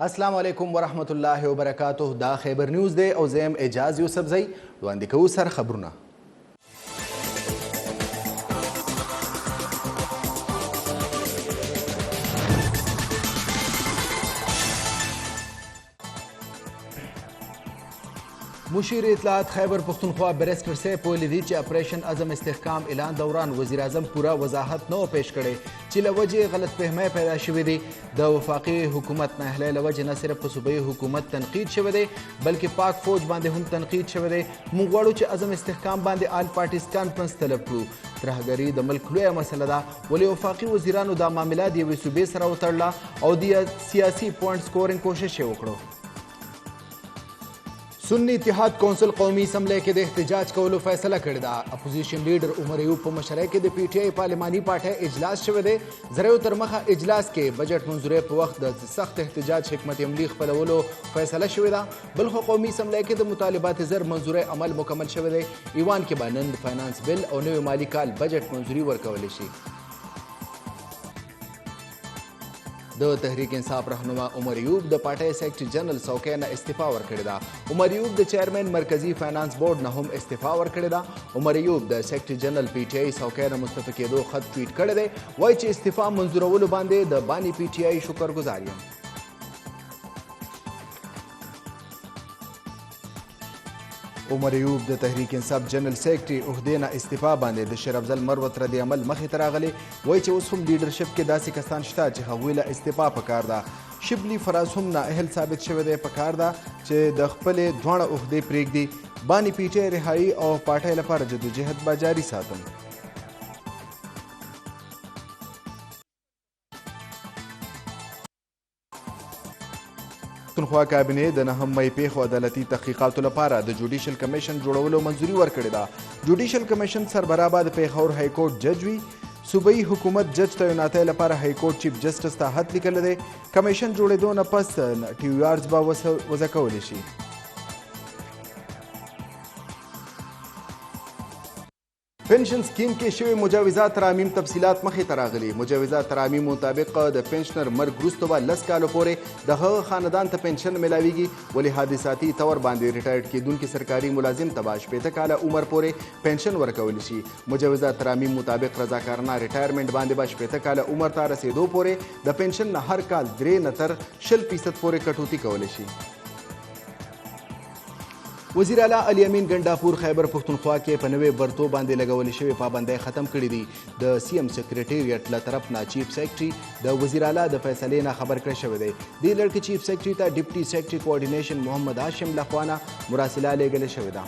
السلام علیکم ورحمت الله وبرکاته. دا خیبر نیوز دی او زه یم اعجاز یوسفزی. وړاندې کوو سر خبرونه. مشیر اطلاعات خیبر پختونخوا بیرسٹر سیف ویلي دي چې اپریشن عزم استحکام اعلان دوران وزیر اعظم پوره وضاحت نه پیش کړی چې له وجې غلط فهمۍ پیدا شوې دي. د وفاقي حکومت ناهیلۍ له وجې نه صرف په صوبایي حکومت تنقید شوی دی بلکې پاک فوج باندې هم تنقید شوی دی. موږ غواړو چې عزم استحکام باندې آل پارټیز کانفرنس طلب کړو. ترهګري د ملک لویه مسله ده ولې وفاقي وزیرانو دا معامله د یوې صوبې سره وتړله او د سیاسي پوینټ سکورینګ کوشش یې وکړو. سنی اتحاد کونسل قومي اسمبلی کې د احتجاج کولو فیصله کړې ده. اپوزیشن لیډر عمر ایوب په مشرۍ کې د پی ټی آی پارلماني پارټۍ اجلاس شوی دی. زریو تر مخه اجلاس کې بجټ منظورۍ په وخت د سخت احتجاج حکمت عملي خپلولو فیصله شوې ده. بل خو قومي اسمبلی کې د مطالبات زر منظورۍ عمل مکمل شوی دی. ایوان کې به نن د فاینانس بل او نوي مالي کال بجټ منظوري ورکولی شي. د تحریک انصاف رهنما عمر ایوب د پارټۍ سیکرټري جنرال څوکۍ نه استعفا ورکړې ده. عمر ایوب د چیرمین مرکزی فاینانس بورډ نه هم استعفا ورکړې ده. عمر ایوب د سیکرټري جنرال پی ټی آی څوکۍ نه مستعفي کېدو خط ټویټ کړی دی. وایي چې استعفا منظورولو باندې د باني پی ټی آی شکرګزار یم. عمر ایوب د تحریک انصاف جنرال سیکرټري عهدې نه استعفا باندې د شیر افضل مروت رد عمل مخې ته راغلی. وایي چې اوس هم لیډرشپ کې داسې کسان شته چې هغوی له استعفا پکار ده. شبلی فراز هم نااهل ثابت شوی دی. پکار ده چې د خپلې دواړه عهدې پرېږدي. باني پی ټی آی رهایي او پارټۍ لپاره جدوجهد به جاري ساتم. پختونخوا کابینې د 9 مې پیښو عدالتي تحقیقاتو لپاره د جوډیشل کمیشن جوړولو منظوري ورکړې ده. جوډیشل کمیشن سربراہ به د پیښور های کورټ جج وي. صوبایي حکومت جج تعیناتۍ لپاره های کورټ چیف جسټس ته خط لیکلی دی. کمیشن جوړېدو نه پس ټي وي آرز به وضع کولی شي. پنشن سکیم کې شوی مجوزات ترامیم تفصیلات مخې ته راغلي. مجوزات ترامیم مطابق د پنشنر مرګ وروسته به 10 کالو پورې د هغه خاندان ته پنشن ملاویږي ولې حادثاتي طور باندې ریټایرډ کیدونکي سرکاري ملازم ته به 18 کاله عمر پورې پنشن ورکولی شي. مجوزات ترامیم مطابق رضاکارانه ریټایرمنټ باندې به 18 کاله عمر ته رسیدو پورې د پنشن نه هر کال 3 نه تر 20% پورې کټوتي کولی شي. وزیر اعلی علي امین ګنډاپور خیبر پښتونخوا کې په نوې برتو باندې لګولې شوې پابندۍ ختم کړې دي. د سی ام سکریټریټ له طرف نه چیف سیکرټري د وزیر اعلی د فیصلې نه خبر کړی شوی دی. دې لړ کې چیف سیکرټري ته ډیپټي سیکرټري کوارډینیشن محمد هاشم لخوا نه مراسله لیږلې شوې ده.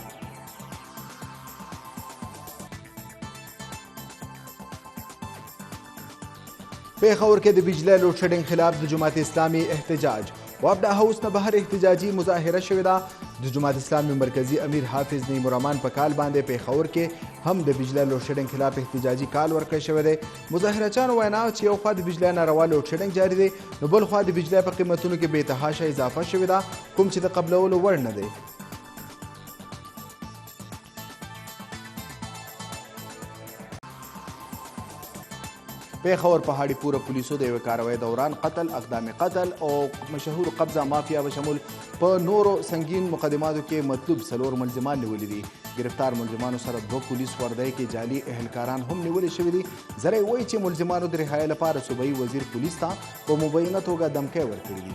پېښور کې د بجلی لوډ شیډینګ خلاف د جماعت اسلامي احتجاج. وابډا هاوس نه بهر احتجاجي مظاهره شوې ده. د جماعت اسلامي مرکزی امیر حافظ نعیم الرحمن په کال باندې پېښور کې هم د بجلی لوډ شیډینګ خلاف احتجاجي کال ورکړی شوی دی. مظاهرچیانو وینا چې یو خوا د بجلی ناروا لوډ شیډینګ جاري دی نو بل خوا د بجلی په قیمتونو کې بې تحاشه اضافه شوې ده کوم چې د قبلولو وړ نه دی. پېښور پهاړي پوره پولیسو د یوې کاروۍ دوران قتل، اقدام قتل او مشهور قبضه مافیا بشمول په نورو سنگین مقدماتو کې مطلوب 4 ملزمان نیولي دي. گرفتار ملزمانو سره 2 پولیس وردی کې جعلي اهلکاران هم نیولي شوي دي. زری وایي چې ملزمانو د رهایۍ لپاره صوبایي وزیر پولیس ته په مبینه توګه دمکی ورکړي دي.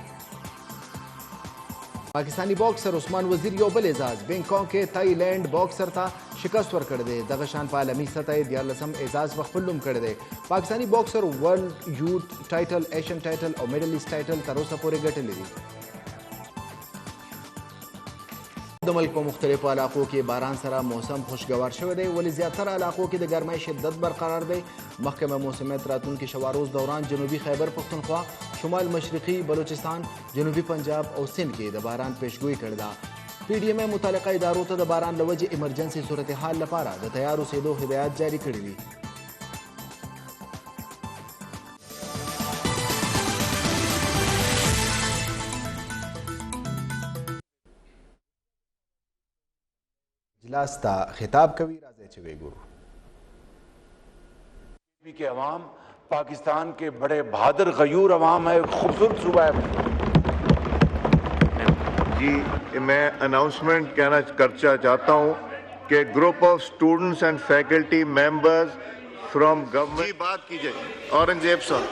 پاکستانی باکسر عثمان وزیر یو بل اعزاز بینکاک کې تایلینډ باکسر ته شکست ورکړی دی. دغه شان په عالمي سطح یې 14م اعزاز په خپل نوم کړی دی. پاکستانی باکسر ورلډ یوت ټایټل، ایشین ټایټل او میډل ایسټ ټایټل تر اوسه پورې ګټلي دي. د ملک په مختلفو علاقو کې باران سره موسم خوشګوار شوی دی ولې زیاتره علاقو کې د ګرمۍ شدت برقرار دی. محکمه موسمیت راتلونکي شواروز دوران جنوبي خیبر پښتونخوا، شمال مشرقي بلوچستان، جنوبي پنجاب او سندھ کې د باران پیشګویي کړې ده. پی ډي ایم متعلقه ادارو ته د باران له وجې ایمرجنسي صورتحال لپاره د تیار اوسېدو هدایات جاري کړي دي. اجلاس ته خطاب کوي. راځئ چې وګورو. کے عوام پاکستان کے بڑے بہادر غیور عوام ہے. خوبصورت صوبہ ہے. جی میں اناؤنسمنٹ کہنا کرنا چاہتا ہوں کہ گروپ آف اسٹوڈنٹس اینڈ فیکلٹی ممبرز فرام گورنمنٹ. جی بات کیجیے اورنگزیب صاحب.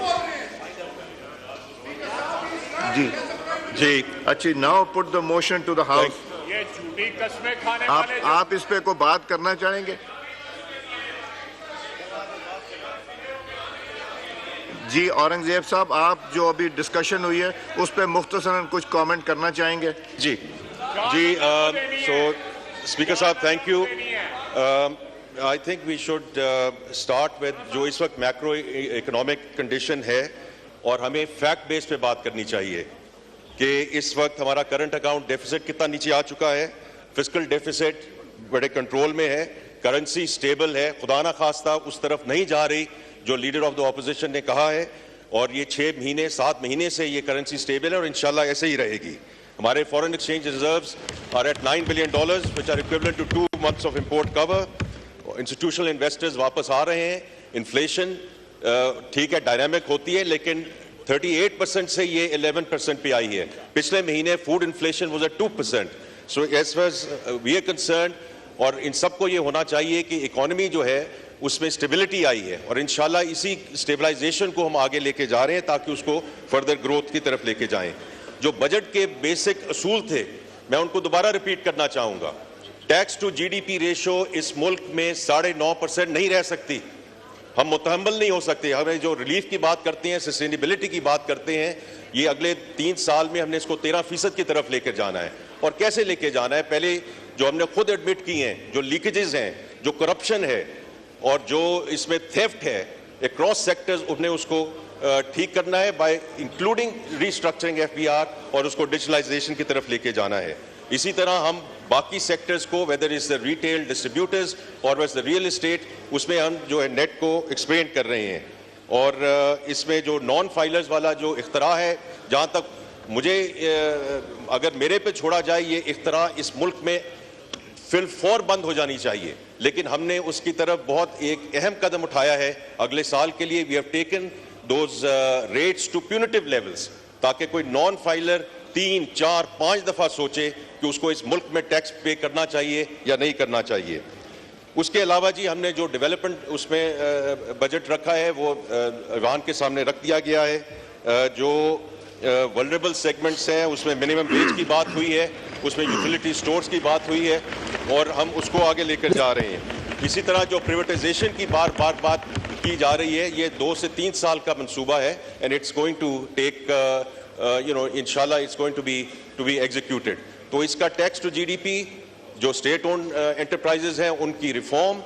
جی جی اچھی ناؤ پٹ دا موشن ٹو دا ہاؤس. یہ جھوٹی قسمیں کھانے والے آپ اس پہ کوئی بات کرنا چاہیں گے؟ جی اورنگزیب صاحب آپ جو ابھی ڈسکشن ہوئی ہے اس پہ مختصراً کچھ کامنٹ کرنا چاہیں گے؟ جی جی سو اسپیکر صاحب تھینک یو. آئی تھنک وی شوڈ اسٹارٹ ود جو اس وقت میکرو اکنامک کنڈیشن ہے اور ہمیں فیکٹ بیس پہ بات کرنی چاہیے کہ اس وقت ہمارا کرنٹ اکاؤنٹ ڈیفیسٹ کتنا نیچے آ چکا ہے. فسکل ڈیفیسٹ بڑے کنٹرول میں ہے, کرنسی سٹیبل ہے, خدا نہ خواستہ اس طرف نہیں جا رہی جو لیڈر آف دا اپوزیشن نے کہا ہے, اور یہ 6 مہینے 7 مہینے سے یہ کرنسی سٹیبل ہے اور انشاءاللہ ایسے ہی رہے گی. ہمارے فورن ایکسچینج ریزروز are at $9 billion which are equivalent to 2 months of import cover. انسٹیٹیوشنل انویسٹرز واپس آ رہے ہیں. انفلیشن ٹھیک ہے ڈائنامک ہوتی ہے لیکن 38% سے یہ 11% پہ آئی ہے. پچھلے مہینے فوڈ انفلیشن واز at 2%. سو ایز فار ایز وی آر کنسرنڈ, اور ان سب کو یہ ہونا چاہیے کہ اکانومی جو ہے اس میں اسٹیبلٹی آئی ہے اور انشاءاللہ اسی اسٹیبلائزیشن کو ہم آگے لے کے جا رہے ہیں تاکہ اس کو فردر گروتھ کی طرف لے کے جائیں. جو بجٹ کے بیسک اصول تھے میں ان کو دوبارہ ریپیٹ کرنا چاہوں گا. ٹیکس ٹو جی ڈی پی ریشو اس ملک میں 9.5% نہیں رہ سکتی. ہم متحمل نہیں ہو سکتے. ہمیں جو ریلیف کی بات کرتے ہیں, سسٹینیبلٹی کی بات کرتے ہیں, یہ اگلے 3 سال میں ہم نے اس کو 13% کی طرف لے کر جانا ہے. اور کیسے لے کے جانا ہے؟ پہلے جو ہم نے خود ایڈمٹ کی ہیں, جو لیکیجز ہیں, جو کرپشن ہے اور جو اس میں تھیفٹ ہے اکراس سیکٹرز, انہیں اس کو ٹھیک کرنا ہے بائی انکلوڈنگ ریسٹرکچرنگ ایف بی آر, اور اس کو ڈیجیٹلائزیشن کی طرف لے کے جانا ہے. اسی طرح ہم باقی سیکٹرز کو ویدر از دا ریٹیل ڈسٹریبیوٹرز اور ویز دا ریئل اسٹیٹ, اس میں ہم جو ہے نیٹ کو ایکسپینڈ کر رہے ہیں. اور اس میں جو نان فائلرز والا جو اختراع ہے, جہاں تک مجھے اگر میرے پہ چھوڑا جائے یہ اختراع اس ملک میں فی الفور بند ہو جانی چاہیے, لیکن ہم نے اس کی طرف بہت ایک اہم قدم اٹھایا ہے اگلے سال کے لیے. وی ہیو ٹیکن دوز ریٹس ٹو پیونیٹیو لیولز, تاکہ کوئی نان فائلر 3, 4, 5 دفعہ سوچے کہ اس کو اس ملک میں ٹیکس پے کرنا چاہیے یا نہیں کرنا چاہیے. اس کے علاوہ جی ہم نے جو ڈیولپمنٹ اس میں بجٹ رکھا ہے وہ ایوان کے سامنے رکھ دیا گیا ہے. جو ولنریبل سیگمنٹس ہیں اس میں منیمم ویج کی بات ہوئی ہے, اس میں یوٹیلیٹی سٹورز کی بات ہوئی ہے, اور ہم اس کو آگے لے کر جا رہے ہیں. اسی طرح جو پریویٹائزیشن کی بات کی جا رہی ہے, یہ 2 سے 3 سال کا منصوبہ ہے, اینڈ اٹس گوئنگ ٹو ٹیک انشاءاللہ اٹس گوئنگ ٹو بی ایگزیکیوٹیڈ. تو اس کا ٹیکس ٹو جی ڈی پی, جو اسٹیٹ اونڈ انٹرپرائزز ہیں ان کی ریفارم,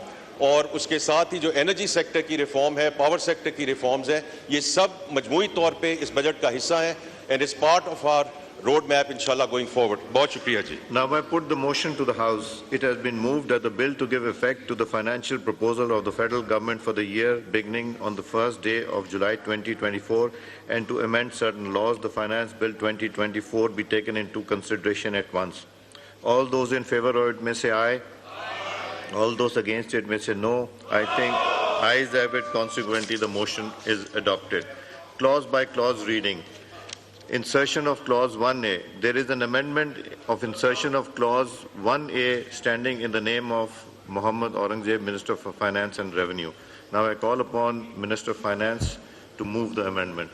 اور اس کے ساتھ ہی جو انرجی سیکٹر کی ریفارم ہے, پاور سیکٹر کی ریفارمز ہیں, یہ سب مجموعی طور پہ اس بجٹ کا حصہ ہیں, اینڈ اٹس پارٹ آف آور road map inshallah going forward. بہت شکریہ جی. Now I put the motion to the House. It has been moved that the bill to give effect to the financial proposal of the federal government for the year beginning on the first day of July 2024 and to amend certain laws, the Finance Bill 2024 be taken into consideration at once. All those in favor of it may say aye. All those against it may say no. I think ayes have it. Consequently, the motion is adopted. Clause by clause reading. Insertion of clause 1A. There is an amendment of insertion of clause 1A standing in the name of Muhammad Aurangzeb, Minister for Finance and Revenue. Now I call upon Minister of Finance to move the amendment.